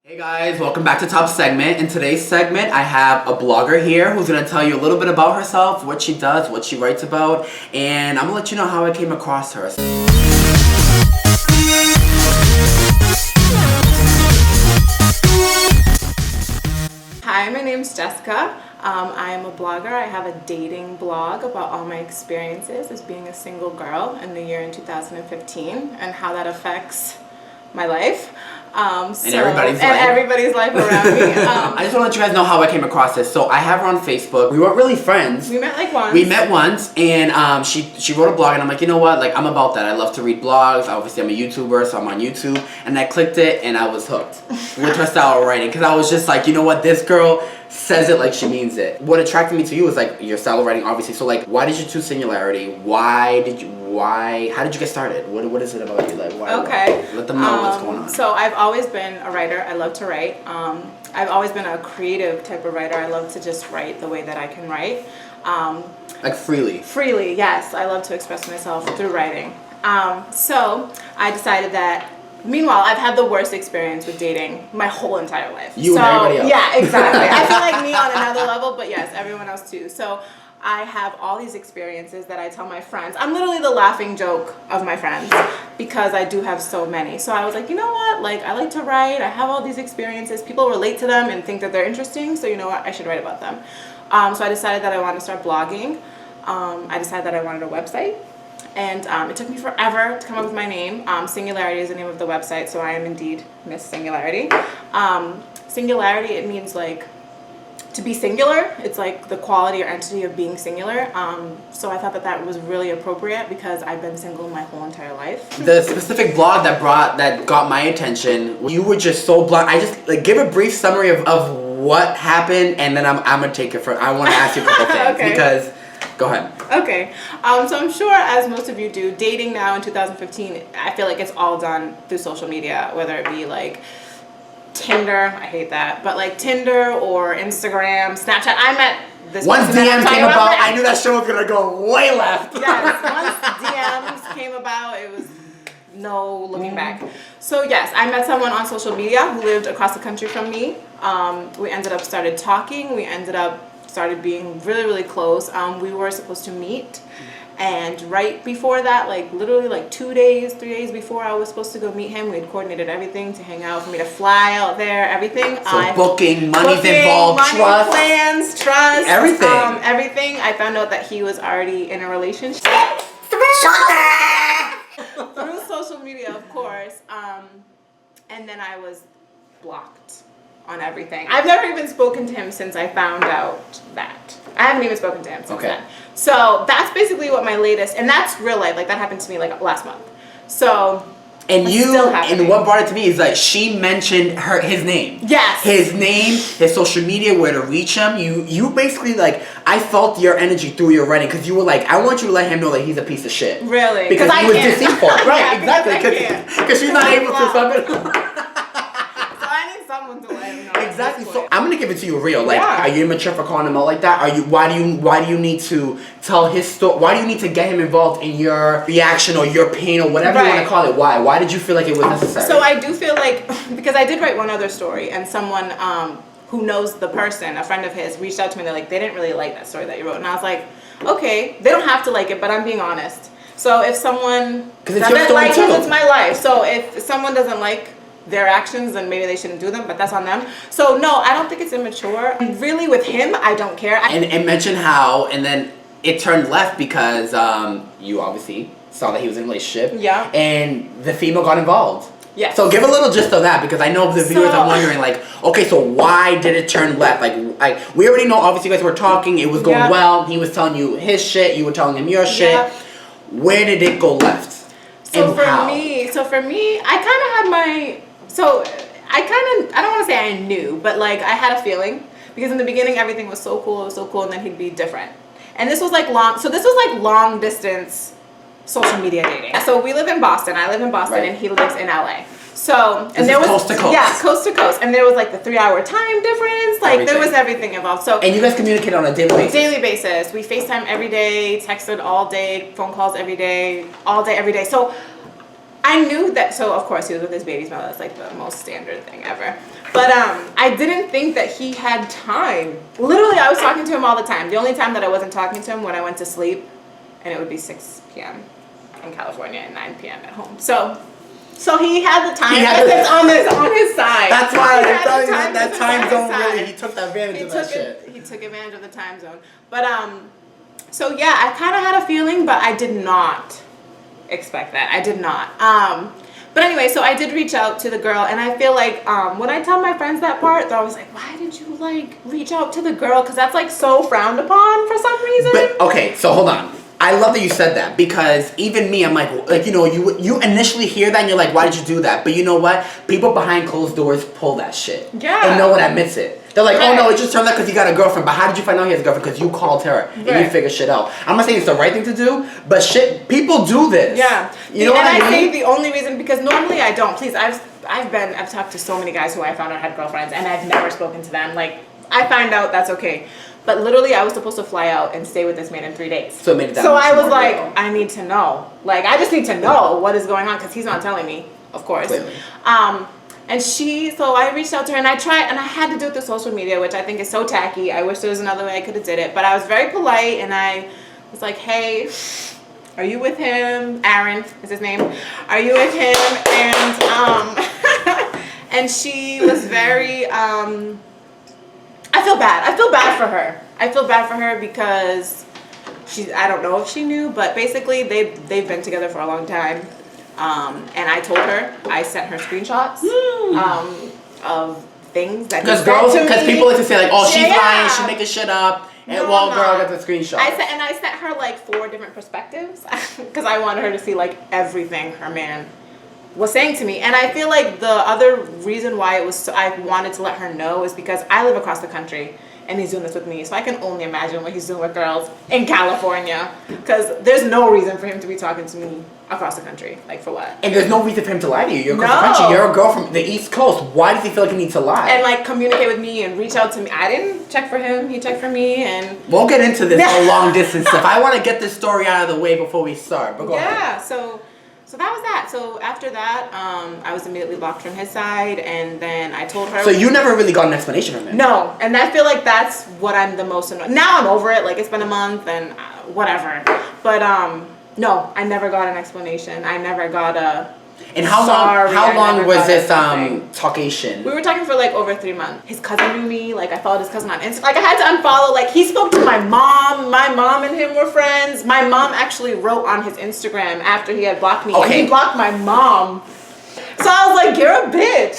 Hey guys, welcome back to Top Segment. In today's segment, I have a blogger here who's going to tell you a little bit about herself, what she does, what she writes about, and I'm going to let you know how I came across her. Hi, my name's Jessica. I'm a blogger. I have a dating blog about all my experiences as being a single girl in the year in 2015 and how that affects my life. Everybody's life around me. I just want to let you guys know how I came across this. So I have her on Facebook. We weren't really friends. We met like once. We met once, and she wrote a blog, and I'm like, you know what? Like, I'm about that. I love to read blogs. Obviously, I'm a YouTuber, so I'm on YouTube, and I clicked it, and I was hooked with her style of writing because I was just like, you know what? This girl says it like she means it. What attracted me to you was like your style of writing, obviously. So like, why did you choose Singularity? How did you get started? What is it about you? Like, why? Okay. Let them know what's going on. So I've always been a writer. I love to write. I've always been a creative type of writer. I love to just write the way that I can write. Like freely. Freely, yes. I love to express myself through writing. So I decided that. Meanwhile, I've had the worst experience with dating my whole entire life. You and everybody else. Yeah, exactly. I feel like me on another level, but yes, everyone else too. So I have all these experiences that I tell my friends. I'm literally the laughing joke of my friends because I do have so many. So I was like, you know what? Like, I like to write. I have all these experiences. People relate to them and think that they're interesting. So you know what? I should write about them. So I decided that I wanted to start blogging. I decided that I wanted a website. And it took me forever to come up with my name. Singularity is the name of the website, so I am indeed Miss Singularity. Singularity, it means like to be singular. It's like the quality or entity of being singular. So I thought that that was really appropriate because I've been single my whole entire life. The specific blog that got my attention, you were just so blunt. I just like give a brief summary of what happened, and then I'm gonna take it from. I want to ask you a couple things Okay. because. Go ahead. Okay. So I'm sure, as most of you do, dating now in 2015, I feel like it's all done through social media, whether it be like Tinder, I hate that, but like Tinder or Instagram, Snapchat. I met this Once person that I'm DM talking came about, right I knew that show was gonna go way left. Yes, once DMs came about, it was no looking back. So yes, I met someone on social media who lived across the country from me. We ended up started talking. We ended up started being really, really close. We were supposed to meet, and right before that, like literally like 2 days, 3 days before I was supposed to go meet him, we had coordinated everything to hang out, for me to fly out there, everything. So booking, money's involved, trust, plans, trust, everything. Everything. I found out that he was already in a relationship. Through social media, of course. And then I was blocked on everything. I've never even spoken to him since I found out that. I haven't even spoken to him since then. So that's basically what my latest, and that's real life. Like that happened to me like last month. So and what brought it to me is like she mentioned his name. Yes. His name, his social media, where to reach him. You basically like I felt your energy through your writing because you were like, I want you to let him know that he's a piece of shit. Really? Because he was deceitful. Right, yeah, exactly. Because she's not able to stop it. Someone to let him know. Exactly. So I'm gonna give it to you real. Like, are you immature for calling him out like that? Why do you need to tell his story? Why do you need to get him involved in your reaction or your pain or whatever you want to call it? Why did you feel like it was necessary? So I do feel like because I did write one other story, and someone who knows the person, a friend of his, reached out to me. They're like, they didn't really like that story that you wrote, and I was like, okay, they don't have to like it, but I'm being honest. So if someone doesn't like it, it's my life. So if someone doesn't like their actions, then maybe they shouldn't do them, but that's on them. So no, I don't think it's immature. And really with him, I don't care. And mention how, and then it turned left because you obviously saw that he was in a relationship. Yeah. And the female got involved. Yes. So give a little gist of that because I know the viewers are wondering like, okay, so why did it turn left? Like we already know, obviously you guys were talking, it was going well, he was telling you his shit, you were telling him your shit. Yeah. Where did it go left? So for me, I kind of had my, I don't want to say I knew, but like I had a feeling because in the beginning everything was so cool, and then he'd be different. And this was like long distance social media dating. So we live in Boston, I live in Boston, and he lives in LA. So, and there was coast to coast. Yeah, coast to coast. And there was like the 3-hour time difference, like there was everything involved. So and you guys communicate on a daily basis? Daily basis. We FaceTime every day, texted all day, phone calls every day, all day, every day. So I knew that, so of course he was with his baby's mother. That's like the most standard thing ever. But I didn't think that he had time. Literally, I was talking to him all the time. The only time that I wasn't talking to him when I went to sleep, and it would be 6 p.m. in California and 9 p.m. at home. So he had the time. It's on his side. That's why I'm telling you that time zone really. He took advantage of that shit. He took advantage of the time zone. But so yeah, I kind of had a feeling, but I did not expect that. I did not. But anyway, so I did reach out to the girl, and I feel like when I tell my friends that part, they're always like, "Why did you like reach out to the girl?" Because that's like so frowned upon for some reason. But okay, so hold on. I love that you said that, because even me, I'm like you know, you initially hear that and you're like, why did you do that? But you know what? People behind closed doors pull that shit. Yeah. And no one admits it. They're like, oh no, it just turned out because he got a girlfriend. But how did you find out he has a girlfriend? Because you called her and you figure shit out. I'm not saying it's the right thing to do, but shit, people do this. Yeah. You know what I mean? And I think the only reason, because normally I don't. Please, I've talked to so many guys who I found out had girlfriends, and I've never spoken to them. Like, I find out, that's okay. But literally, I was supposed to fly out and stay with this man in 3 days. So it made it that So I was like, real. I need to know. Like, I just need to know what is going on, because he's not telling me, of course. Clearly. So I reached out to her, and I tried, and I had to do it through social media, which I think is so tacky. I wish there was another way I could have did it. But I was very polite, and I was like, hey, are you with him? Aaron is his name. Are you with him? And and she was very I feel bad. I feel bad for her. I feel bad for her because I don't know if she knew, but basically they've been together for a long time. And I told her, I sent her screenshots of things that because people like to say like, oh, she's lying, she's making shit up, and girl got the screenshot. I sent her like 4 different perspectives because I wanted her to see like everything her man was saying to me. And I feel like the other reason why I wanted to let her know is because I live across the country and he's doing this with me, so I can only imagine what he's doing with girls in California, because there's no reason for him to be talking to me across the country. Like, for what? And there's no reason for him to lie to you. You're across the country. You're a girl from the East Coast. Why does he feel like he needs to lie? And like communicate with me and reach out to me. I didn't check for him. He checked for me, and we'll get into this long distance stuff. I want to get this story out of the way before we start. But go ahead. Yeah. So that was that. So after that, I was immediately blocked from his side, and then I told her. So you never really got an explanation from him? No, and I feel like that's what I'm the most annoyed. Now I'm over it. Like, it's been a month and whatever. But no, I never got an explanation. I never got a. And how long was this talkation? We were talking for like over 3 months. His cousin knew me. Like, I followed his cousin on Instagram. Like, I had to unfollow. Like, he spoke to my mom. My mom and him were friends. My mom actually wrote on his Instagram after he had blocked me. Okay. And he blocked my mom. So I was like, you're a bitch.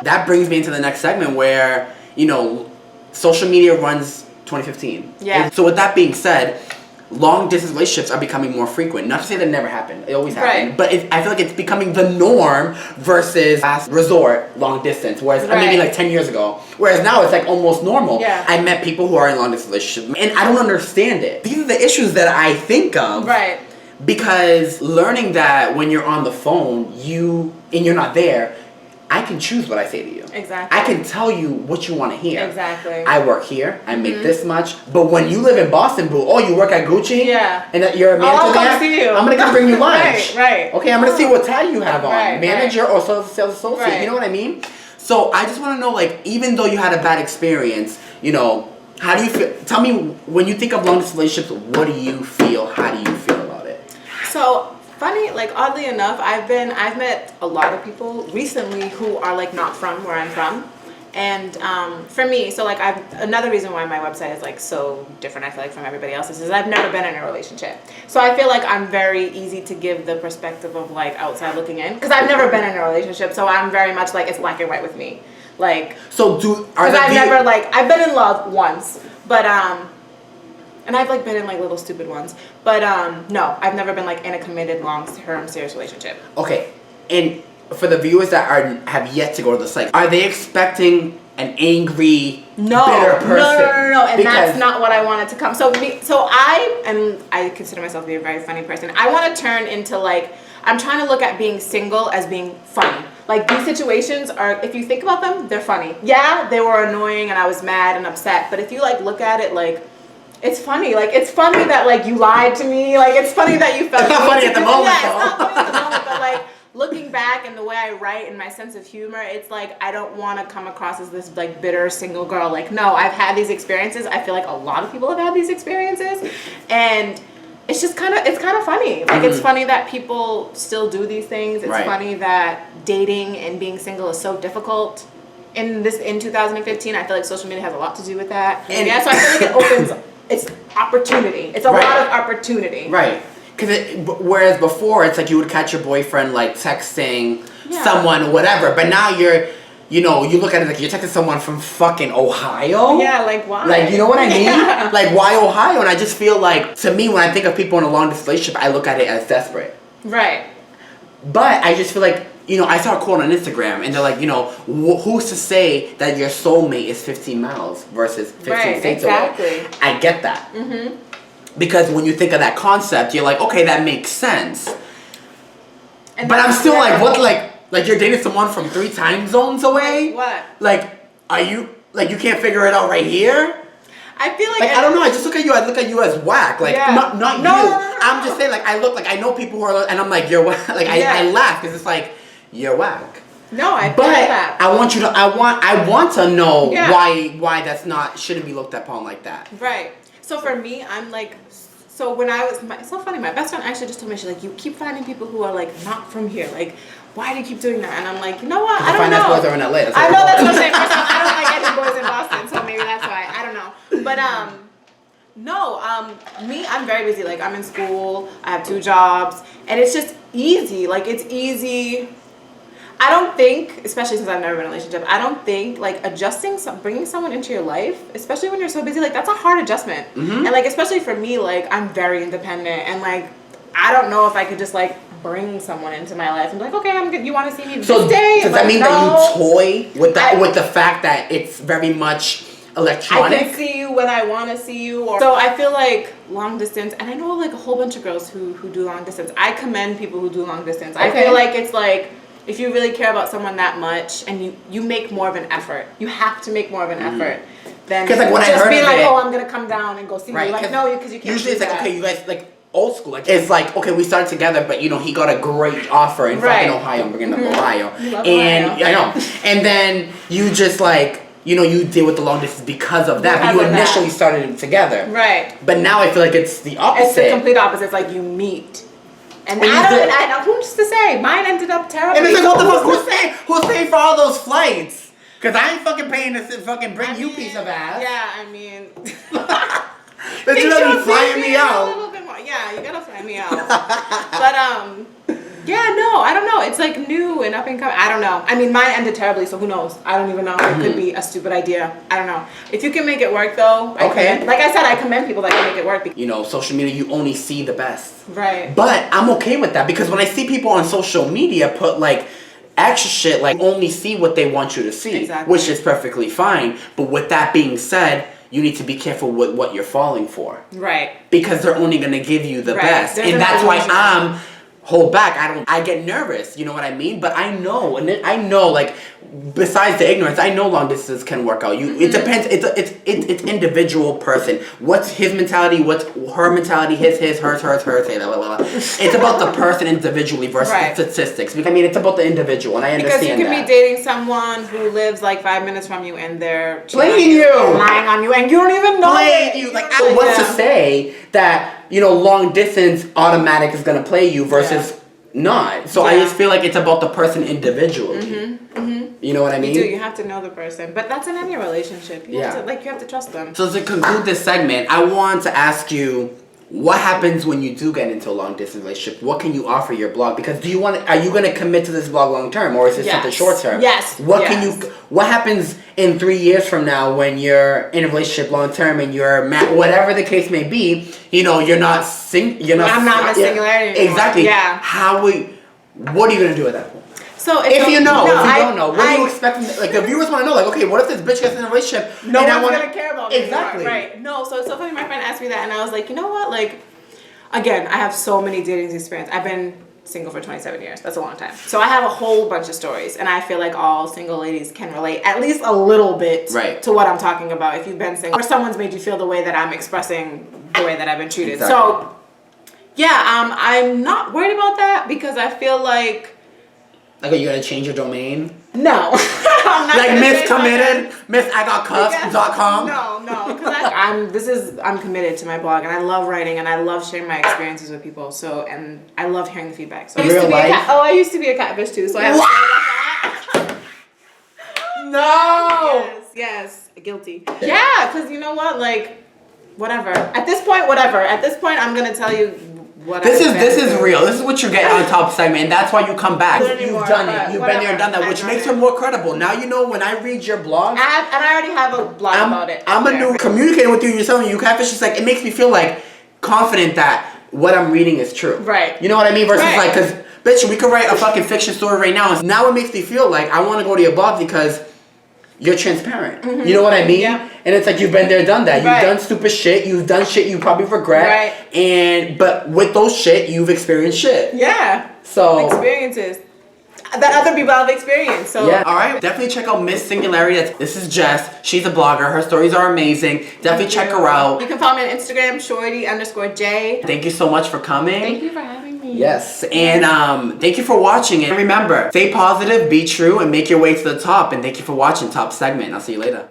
That brings me into the next segment where, you know, social media runs 2015. Yeah. And so with that being said, long distance relationships are becoming more frequent. Not to say that never happened. It always happened. Right. But I feel like it's becoming the norm versus last resort long distance. Whereas maybe like 10 years ago. Whereas now it's like almost normal. Yeah. I met people who are in long distance relationships and I don't understand it. These are the issues that I think of. Right. Because learning that when you're on the phone, and you're not there, I can choose what I say to you. Exactly. I can tell you what you want to hear. Exactly. I work here. I make this much. But when you live in Boston, boo, oh, you work at Gucci? Yeah. And that you're a manager I'll come there? see you. I'm going to come bring you lunch. Right. Okay, I'm going to see what tag you have on. Right, Manager or sales associate. Right. You know what I mean? So I just want to know, like, even though you had a bad experience, you know, how do you feel? Tell me, when you think of long distance relationships, what do you feel? How do you feel about it? So, funny, like, oddly enough, I've met a lot of people recently who are like not from where I'm from. And for me, so like another reason why my website is like so different, I feel like, from everybody else's, is I've never been in a relationship. So I feel like I'm very easy to give the perspective of like outside looking in, because I've never been in a relationship. So I'm very much like, it's black and white with me. Like, so I've been in love once, but and I've like been in like little stupid ones, but no, I've never been like in a committed long-term serious relationship. Okay, and for the viewers that have yet to go to the site, are they expecting an angry, bitter person? No, and that's not what I wanted to come. So I consider myself to be a very funny person. I want to turn into like, I'm trying to look at being single as being funny. Like, these situations are, if you think about them, they're funny. Yeah, they were annoying and I was mad and upset, but if you like look at it like, it's funny. Like, it's funny that like you lied to me. Like, it's funny that you felt. It's not funny at the moment, Yeah, it's not funny at the moment, but like looking back and the way I write and my sense of humor, it's like I don't want to come across as this like bitter single girl. Like, no, I've had these experiences. I feel like a lot of people have had these experiences, and it's just kind of funny. Like, it's funny that people still do these things. It's funny that dating and being single is so difficult in 2015. I feel like social media has a lot to do with that. And yeah, so I feel like it opens. It's opportunity. It's a lot of opportunity. Right. Because whereas before it's like you would catch your boyfriend like texting someone or whatever, but now you look at it like you're texting someone from fucking Ohio. Yeah, like why? Like, you know what I mean? Like, why Ohio? And I just feel like, to me, when I think of people in a long distance relationship, I look at it as desperate. Right. But I just feel like, I saw a quote on Instagram, and they're like, who's to say that your soulmate is 15 miles versus 15 states away? I get that. Mm-hmm. Because when you think of that concept, you're like, okay, that makes sense. And but I'm still like, what, like you're dating someone from 3 time zones away? What? Like, are you, like, you can't figure it out right here? I feel like I don't know. I just look at you. I look at you as whack. Like not you. No. I'm just saying. Like I know people who are, and I'm like, you're whack. Like I laugh because it's like, you're whack. No, I feel but that. I want you to. I want to know why that's shouldn't be looked upon like that. Right. So for me, I'm like. So when it's so funny, my best friend actually just told me, she's like, you keep finding people who are like not from here. Like, why do you keep doing that? And I'm like, you know what? I don't know. Boys are in LA. I know that's what I'm saying. First off, I don't like any boys in Boston, so maybe that's why. I don't know. But me, I'm very busy. Like, I'm in school. I have 2 jobs, and it's just easy. Like, it's easy. I don't think, especially since I've never been in a relationship, I don't think, like, bringing someone into your life, especially when you're so busy, like, that's a hard adjustment. Mm-hmm. And, like, especially for me, like, I'm very independent, and, like, I don't know if I could just, like, bring someone into my life and be like, okay, I'm good. You want to see me this day? Does that mean that you toy with the fact that it's very much electronic? I can see you when I want to see you. So I feel like long distance, and I know, like, a whole bunch of girls who do long distance. I commend people who do long distance. I feel like it's, like, if you really care about someone that much, and you make more of an effort, you have to make more of an effort than like when just being like, oh, I'm gonna come down and go see you. Like, no, because you can't. Usually it's like, okay, you guys, like, old school. Like, it's like, okay, we started together, but he got a great offer in fucking Ohio. I'm bringing up Ohio, and Ohio. I know. And then you just like, you deal with the long distance because of that. But you initially started it together, right? But now I feel like it's the opposite. It's the complete opposite. It's like you meet. And I don't, who's to say? Mine ended up terribly. And it's like, what the fuck? Who's paying for all those flights? Because I ain't fucking paying to fucking bring you piece of ass. Yeah, I mean. But you gotta be flying me out. A little bit more. Yeah, you gotta fly me out. But, yeah, no, I don't know. It's like new and up and coming. I don't know. I mean, mine ended terribly, so who knows? I don't even know. It could be a stupid idea. I don't know. If you can make it work, though, okay. Like I said, I commend people that can make it work. Social media, you only see the best. Right. But I'm okay with that because when I see people on social media put like extra shit, like only see what they want you to see, which is perfectly fine. But with that being said, you need to be careful with what you're falling for. Right. Because they're only going to give you the best. And that's why I'm hold back. I get nervous, you know what I mean? But I know, like, besides the ignorance, I know long distance can work out. It depends. It's individual person. What's his mentality? What's her mentality? Hers. Blah, blah, blah. It's about the person individually versus the statistics. I mean, it's about the individual, and I understand that. Because you can be dating someone who lives like 5 minutes from you, and they're playing you, lying on you, and you don't even know playing you. Like, what's to say that long distance automatic is gonna play you versus not. So I just feel like it's about the person individually. You know what I mean? You have to know the person, but that's in any relationship. You have to trust them. So to conclude this segment, I want to ask you, what happens when you do get into a long distance relationship? What can you offer your blog? Because are you going to commit to this blog long term, or is it something short term? Yes. What happens in 3 years from now when you're in a relationship long term and you're whatever the case may be? You're not I'm not in a singularity anymore. Exactly. Yeah. What are you going to do at that point? So if you don't know, what do you expect? Like, the viewers want to know, like, okay, what if this bitch gets in a relationship? No one's gonna care about me. Exactly. Right. No. So it's so funny. My friend asked me that, and I was like, you know what? Like, again, I have so many dating experience. I've been single for 27 years. That's a long time. So I have a whole bunch of stories, and I feel like all single ladies can relate at least a little bit to what I'm talking about. If you've been single, or someone's made you feel the way that I'm expressing the way that I've been treated. Exactly. So, yeah, I'm not worried about that because I feel like Like, are you gonna change your domain? No. I'm not Like gonna Miss change my Committed, MissIGotCuffs.com? No, because I'm committed to my blog, and I love writing, and I love sharing my experiences with people. So, and I love hearing the feedback. So, I used to be a catfish too. So I have to say that. No. Yes, guilty. Yeah, because you know what, like, whatever. At this point, I'm gonna tell you what. This is real. This is what you're getting on Top Segment, and that's why you come back. You've done it. You've been there and done that, which makes her more credible. Now you know when I read your blog. And I already have a blog about it. I'm a new communicating with you, and you're telling me you catfish. It's like it makes me feel like confident that what I'm reading is true. Right. You know what I mean? Versus like, because bitch, we could write a fucking fiction story right now. And now it makes me feel like I want to go to your blog because you're transparent. You know what I mean? Yeah. And it's like you've been there, done that. You've done stupid shit. You've done shit you probably regret. Right. But with those shit, you've experienced shit. Yeah. So experiences that other people have experienced. So yeah. All right. Definitely check out Miss Singularity. This is Jess. She's a blogger. Her stories are amazing. Definitely check her out. You can follow me on Instagram, shorty_J. Thank you so much for coming. Thank you for having me. Yes, and thank you for watching. And remember, stay positive, be true, and make your way to the top. And thank you for watching Top Segment. I'll see you later.